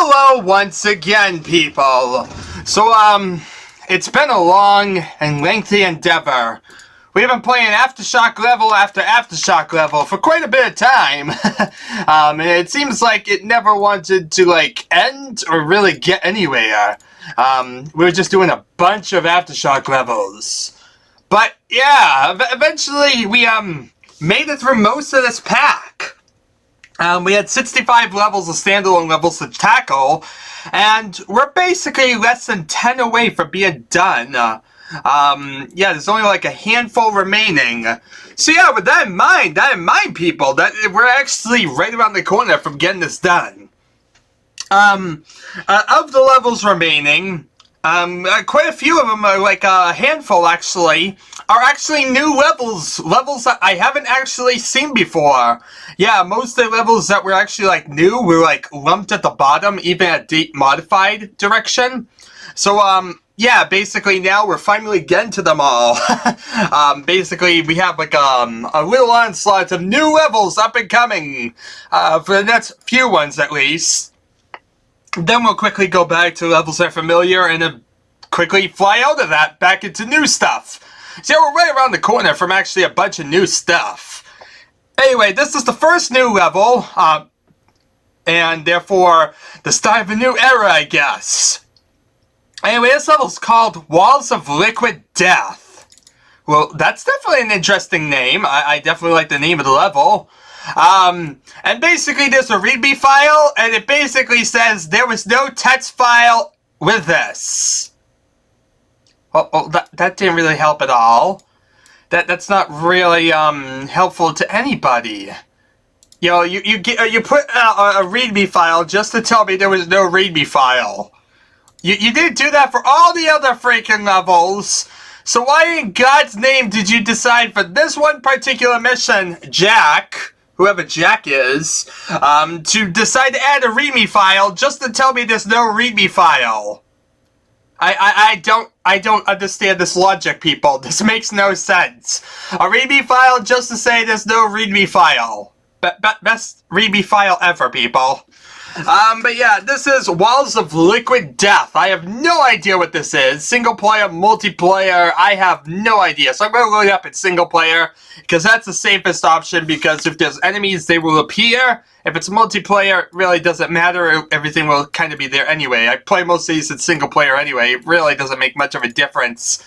Hello once again, people. So, it's been a long and lengthy endeavor. We've been playing Aftershock level after Aftershock level for quite a bit of time. And it seems like it never wanted to, end or really get anywhere. We were just doing a bunch of Aftershock levels. But, yeah, eventually we, made it through most of this pack. We had 65 levels of standalone levels to tackle, and we're basically less than 10 away from being done. Yeah, there's only like a handful remaining. So yeah, with that in mind, people, that we're actually right around the corner from getting this done. Of the levels remaining, quite a few of them, like a handful actually, are actually new levels that I haven't actually seen before. Yeah, most of the levels that were actually new were lumped at the bottom, even at deep modified direction. So yeah, basically now we're finally getting to them all. Basically we have a little onslaught of new levels up and coming, for the next few ones at least. Then we'll quickly go back to levels that are familiar and then quickly fly out of that back into new stuff. So yeah, we're right around the corner from actually a bunch of new stuff. Anyway, this is the first new level, and therefore the start of a new era, I guess. Anyway, this level's called Walls of Liquid Death. Well, that's definitely an interesting name. I definitely like the name of the level. And basically there's a Readme file, and it basically says there was no text file with this. Well, that didn't really help at all. That's not really, helpful to anybody. You know, you put a Readme file just to tell me there was no Readme file. You didn't do that for all the other freaking levels. So why in God's name did you decide for this one particular mission, Jack, whoever Jack is, to decide to add a Readme file just to tell me there's no Readme file? I don't understand this logic, people. This makes no sense. A Readme file just to say there's no Readme file. Best Readme file ever, people. But yeah, this is Walls of Liquid Death. I have no idea what this is. Single player, multiplayer, I have no idea. So I'm going to load it up in single player, because that's the safest option, because if there's enemies, they will appear. If it's multiplayer, it really doesn't matter. Everything will kind of be there anyway. I play most of these in single player anyway. It really doesn't make much of a difference.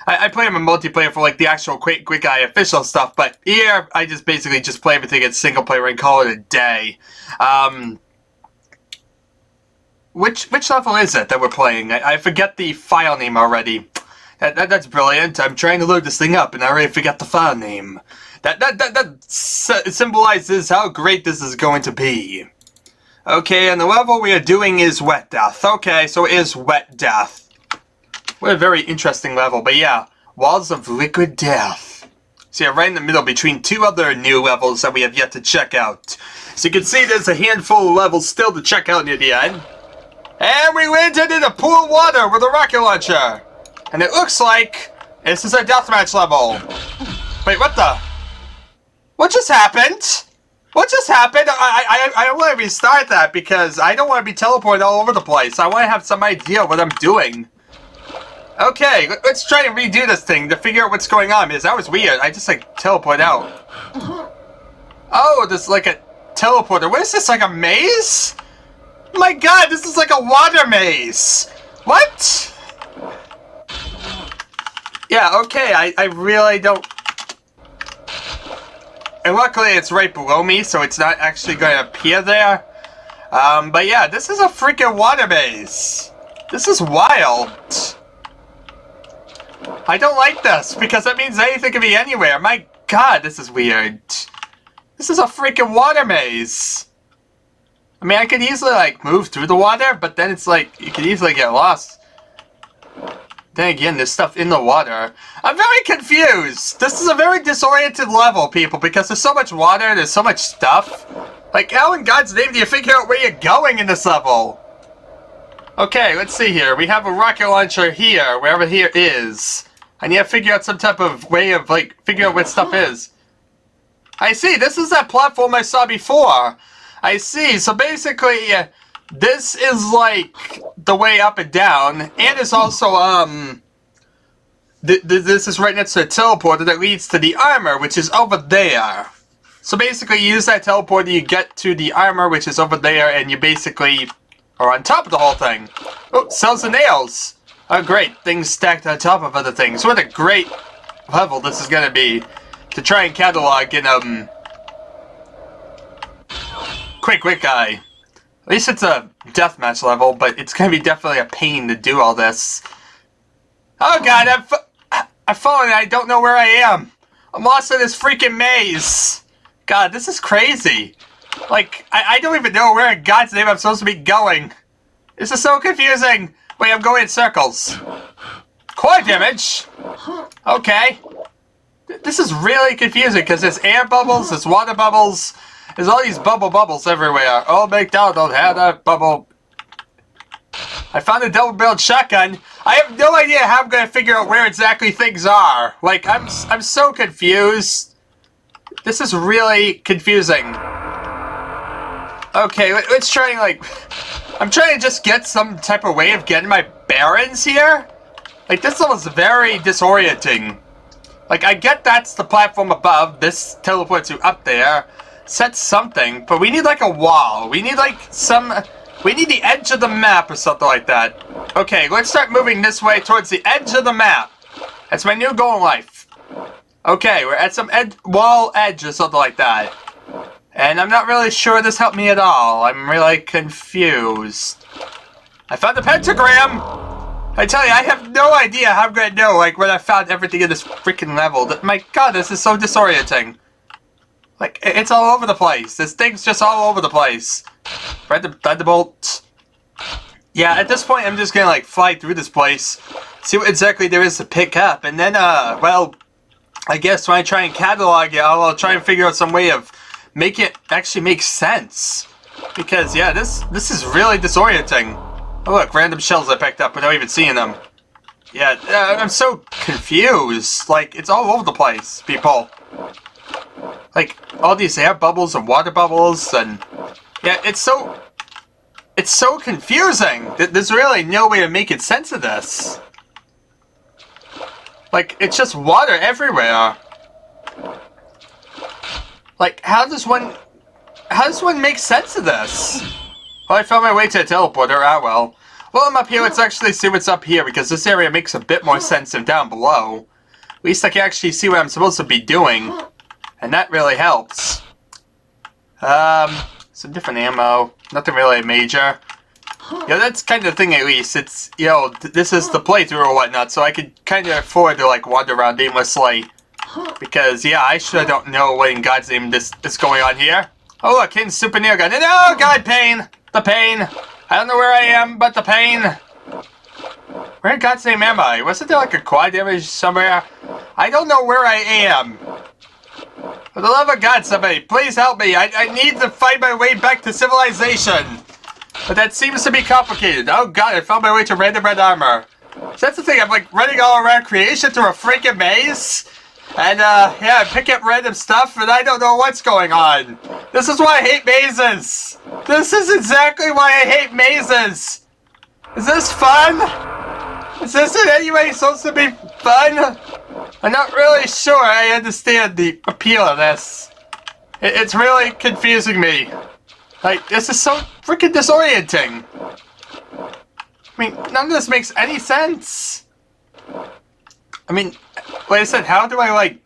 I play them in multiplayer for the actual Quake Guy official stuff, but here I just basically just play everything in single player and call it a day. Which level is it that we're playing? I forget the file name already. That's brilliant. I'm trying to load this thing up and I already forget the file name. That symbolizes how great this is going to be. Okay, and the level we are doing is Wet Death. Okay, so it is Wet Death. What a very interesting level, but yeah, Walls of Liquid Death. So yeah, right in the middle between two other new levels that we have yet to check out. So you can see there's a handful of levels still to check out near the end. And we landed in a pool of water with a rocket launcher. And it looks like this is a deathmatch level. Wait, what the? What just happened? What just happened? I want to restart that because I don't want to be teleported all over the place. I want to have some idea what I'm doing. Okay, let's try to redo this thing to figure out what's going on, because that was weird. I just, teleport out. Oh, there's, a teleporter. What is this, a maze? My god, this is a water maze. What? Yeah, okay, I really don't... And luckily it's right below me, so it's not actually going to appear there. But yeah, this is a freaking water maze. This is wild. I don't like this, because that means anything can be anywhere. My god, this is weird. This is a freaking water maze. I mean, I could easily, move through the water, but then it's you could easily get lost. Then again, there's stuff in the water. I'm very confused. This is a very disoriented level, people, because there's so much water, there's so much stuff. How in God's name do you figure out where you're going in this level? Okay, let's see here. We have a rocket launcher here, wherever here is. I need to figure out some type of way of, figure out what stuff is. I see, this is that platform I saw before. I see, so basically, this is like the way up and down, and it's also this is right next to a teleporter that leads to the armor, which is over there. So basically, you use that teleporter, you get to the armor, which is over there, and you basically are on top of the whole thing. Oh, cells and nails. Oh, great. Things stacked on top of other things. What a great level this is going to be to try and catalog in, Quake Guy. At least it's a deathmatch level, but it's going to be definitely a pain to do all this. Oh, God, I've fallen and I don't know where I am. I'm lost in this freaking maze. God, this is crazy. Like, I don't even know where in God's name I'm supposed to be going. This is so confusing. Wait, I'm going in circles. Core damage? Okay. This is really confusing because there's air bubbles, there's water bubbles, there's all these bubbles everywhere. Oh, McDonald had a bubble. I found a double-barreled shotgun. I have no idea how I'm going to figure out where exactly things are. Like, I'm so confused. This is really confusing. Okay, let's try and, like... I'm trying to just get some type of way of getting my bearings here. Like, this level is very disorienting. Like, I get that's the platform above. This teleports you up there. Sets something, but we need, like, a wall. We need, like, some... We need the edge of the map or something like that. Okay, let's start moving this way towards the edge of the map. That's my new goal in life. Okay, we're at some wall edge or something like that. And I'm not really sure this helped me at all. I'm really confused. I found the pentagram! I tell you, I have no idea how I'm gonna know, like, when I found everything in this freaking level. My God, this is so disorienting. Like, it's all over the place. This thing's just all over the place. Thunderbolt. Yeah, at this point, I'm just gonna, like, fly through this place. See what exactly there is to pick up. And then, well, I guess when I try and catalog it, I'll try and figure out some way of make it actually make sense. Because, yeah, this is really disorienting. Oh, look, random shells I picked up without even seeing them. Yeah, I'm so confused. Like, it's all over the place, people. Like, all these air bubbles and water bubbles, and... Yeah, it's so confusing. There's really no way of making sense of this. Like, it's just water everywhere. Like, how does one make sense of this? Well, I found my way to a teleporter. Ah, well. Well, I'm up here. Let's actually see what's up here, because this area makes a bit more sense than down below. At least I can actually see what I'm supposed to be doing. And that really helps. Some different ammo. Nothing really major. Yeah, that's kind of the thing at least. It's, you know, this is the playthrough or whatnot, so I could kind of afford to, like, wander around aimlessly. Because, yeah, I sure don't know what in God's name this is going on here. Oh, look, hidden super nail gun. And oh, God, pain! The pain! I don't know where I am, but the pain! Where in God's name am I? Wasn't there, like, a quad damage somewhere? I don't know where I am. For the love of God, somebody, please help me. I need to find my way back to civilization. But that seems to be complicated. Oh God, I found my way to random red armor. So that's the thing, I'm like running all around creation through a freaking maze. And yeah, I pick up random stuff and I don't know what's going on. This is why I hate mazes. This is exactly why I hate mazes. Is this fun? Is this in any way supposed to be fun? I'm not really sure I understand the appeal of this. It's really confusing me. Like, this is so freaking disorienting. I mean, none of this makes any sense. I mean, like I said, how do I, like...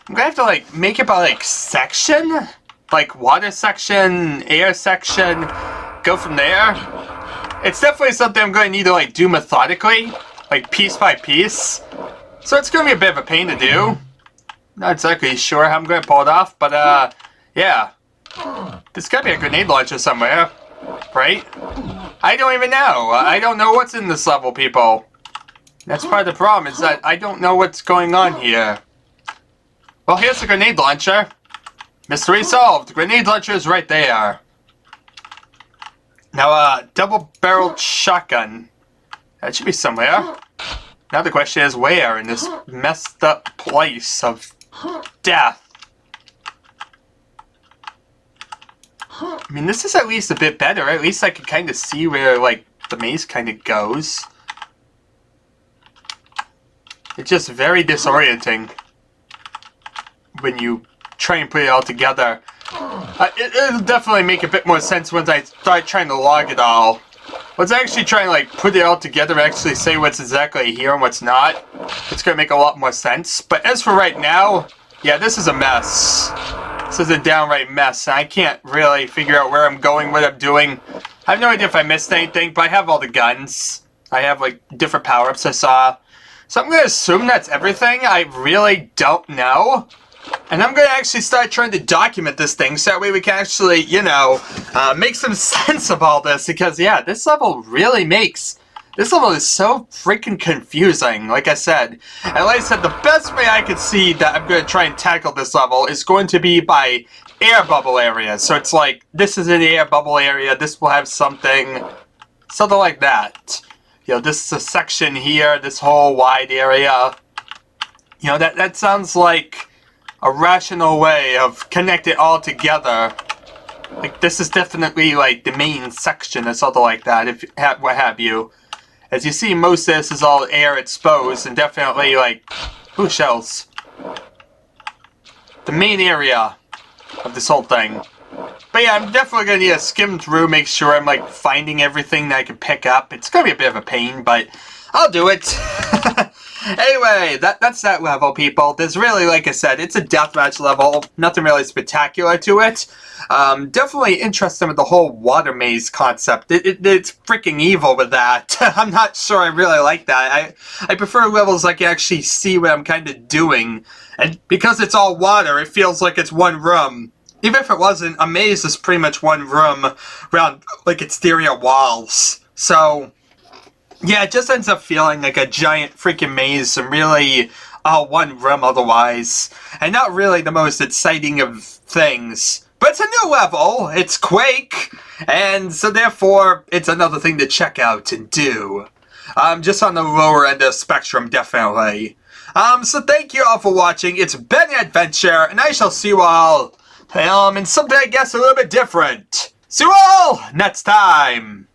I'm gonna have to, like, make it by, like, section? Like, water section, air section, go from there? It's definitely something I'm gonna need to, like, do methodically. Like, piece by piece. So it's going to be a bit of a pain to do. Not exactly sure how I'm going to pull it off, but yeah. There's got to be a grenade launcher somewhere, right? I don't even know. I don't know what's in this level, people. That's part of the problem, is that I don't know what's going on here. Well, here's the grenade launcher. Mystery solved. Grenade launcher is right there. Now, double-barreled shotgun. That should be somewhere. Now the question is where in this messed up place of death? I mean, this is at least a bit better. At least I can kind of see where, like, the maze kind of goes. It's just very disorienting when you try and put it all together. It'll definitely make a bit more sense once I start trying to log it all. Once I actually try and, like, put it all together and actually say what's exactly here and what's not, it's going to make a lot more sense. But as for right now, yeah, this is a mess. This is a downright mess. I can't really figure out where I'm going, what I'm doing. I have no idea if I missed anything, but I have all the guns. I have, like, different power-ups I saw. So I'm going to assume that's everything. I really don't know. And I'm going to actually start trying to document this thing so that way we can actually, you know, make some sense of all this. Because, yeah, this level really makes... This level is so freaking confusing, like I said. And like I said, the best way I could see that I'm going to try and tackle this level is going to be by air bubble areas. So it's like, this is an air bubble area, this will have something like that. You know, this is a section here, this whole wide area. You know, that sounds like a rational way of connecting it all together. Like, this is definitely, like, the main section or something like that, if what have you. As you see, most of this is all air exposed, and definitely, like, ooh, shells. The main area of this whole thing. But yeah, I'm definitely going to need to skim through, make sure I'm, like, finding everything that I can pick up. It's going to be a bit of a pain, but I'll do it. Anyway, that's that level, people. There's really, like I said, it's a deathmatch level. Nothing really spectacular to it. Definitely interested with the whole water maze concept. It's freaking evil with that. I'm not sure I really like that. I prefer levels I can actually see what I'm kind of doing. And because it's all water, it feels like it's one room. Even if it wasn't, a maze is pretty much one room around, like, exterior walls. So... yeah, it just ends up feeling like a giant freaking maze and really one room otherwise. And not really the most exciting of things. But it's a new level, it's Quake, and so therefore it's another thing to check out and do. Just on the lower end of the spectrum, definitely. So thank you all for watching, it's been an adventure, and I shall see you all in something I guess a little bit different. See you all next time!